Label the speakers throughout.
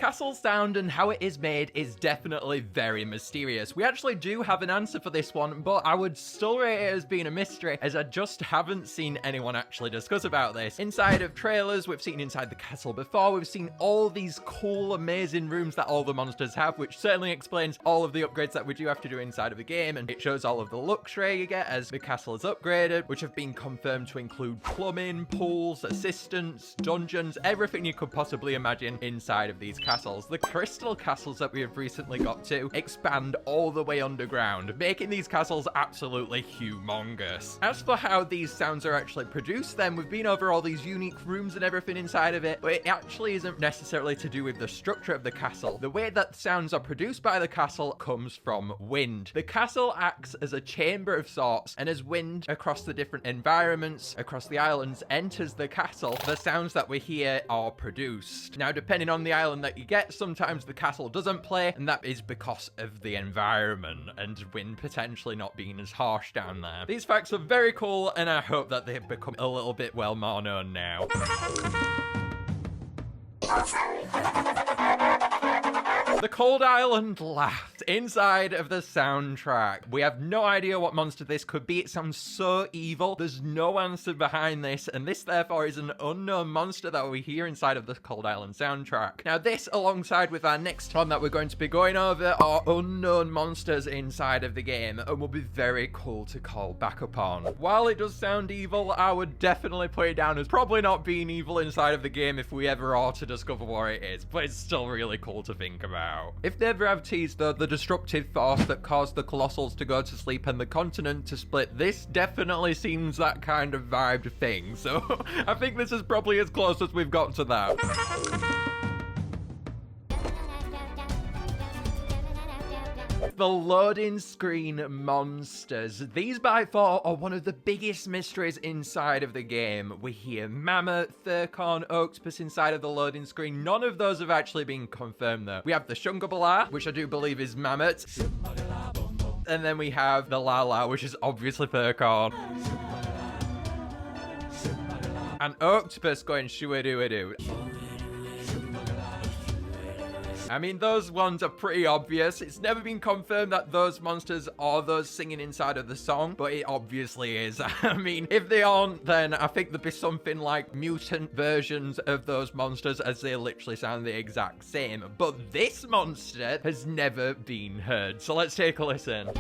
Speaker 1: castle's sound and how it is made is definitely very mysterious. We actually do have an answer for this one, but I would still rate it as being a mystery, as I just haven't seen anyone actually discuss about this. Inside of trailers, we've seen inside the castle before, we've seen all these cool, amazing rooms that all the monsters have, which certainly explains all of the upgrades that we do have to do inside of the game, and it shows all of the luxury you get as the castle is upgraded, which have been confirmed to include plumbing, pools, assistants, dungeons, everything you could possibly imagine inside of these castles. The crystal castles that we have recently got to expand all the way underground, making these castles absolutely humongous. As for how these sounds are actually produced, then we've been over all these unique rooms and everything inside of it, but it actually isn't necessarily to do with the structure of the castle. The way that sounds are produced by the castle comes from wind. The castle acts as a chamber of sorts, and as wind across the different environments across the islands enters the castle, the sounds that we hear are produced. Now, depending on the island that you get, sometimes the castle doesn't play, and that is because of the environment and wind potentially not being as harsh down there. These facts are very cool, and I hope that they've become a little bit well more known now. The Cold Island laughed inside of the soundtrack. We have no idea what monster this could be. It sounds so evil. There's no answer behind this, and this therefore is an unknown monster that we hear inside of the Cold Island soundtrack. Now this, alongside with our next one that we're going to be going over, are unknown monsters inside of the game, and will be very cool to call back upon. While it does sound evil, I would definitely put it down as probably not being evil inside of the game if we ever are to discover what it is, but it's still really cool to think about. If they ever have teased, though, the destructive force that caused the Colossals to go to sleep and the continent to split, this definitely seems that kind of vibed thing, so I think this is probably as close as we've got to that. The loading screen monsters. These by far are one of the biggest mysteries inside of the game. We hear Mammoth, Thurcon, Octopus inside of the loading screen. None of those have actually been confirmed though. We have the Shungabala, which I do believe is Mammoth. And then we have the Lala, which is obviously Thurcon. And Octopus going shoo-a-doo-a-doo. I mean, those ones are pretty obvious. It's never been confirmed that those monsters are those singing inside of the song, but it obviously is. I mean, if they aren't, then I think there'd be something like mutant versions of those monsters, as they literally sound the exact same. But this monster has never been heard. So let's take a listen.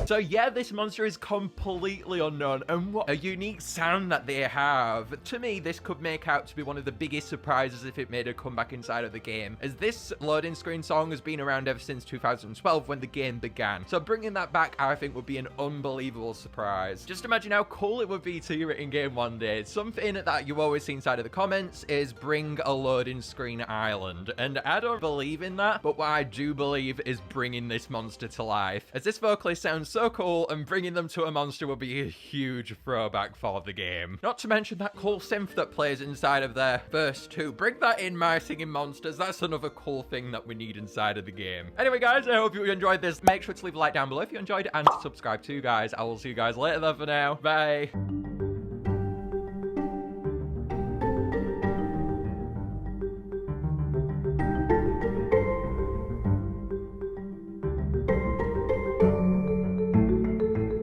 Speaker 1: So yeah, this monster is completely unknown, and what a unique sound that they have. To me, this could make out to be one of the biggest surprises if it made a comeback inside of the game, as this loading screen song has been around ever since 2012 when the game began. So bringing that back, I think, would be an unbelievable surprise. Just imagine how cool it would be to hear it in game one day. Something that you always see inside of the comments is bring a loading screen island, and I don't believe in that, but what I do believe is bringing this monster to life, as this vocalist sounds so cool, and bringing them to a monster will be a huge throwback for the game. Not to mention that cool synth that plays inside of their verse too. Bring that in, my singing monsters. That's another cool thing that we need inside of the game. Anyway, guys, I hope you enjoyed this. Make sure to leave a like down below if you enjoyed it, and to subscribe too, guys. I will see you guys later though for now. Bye.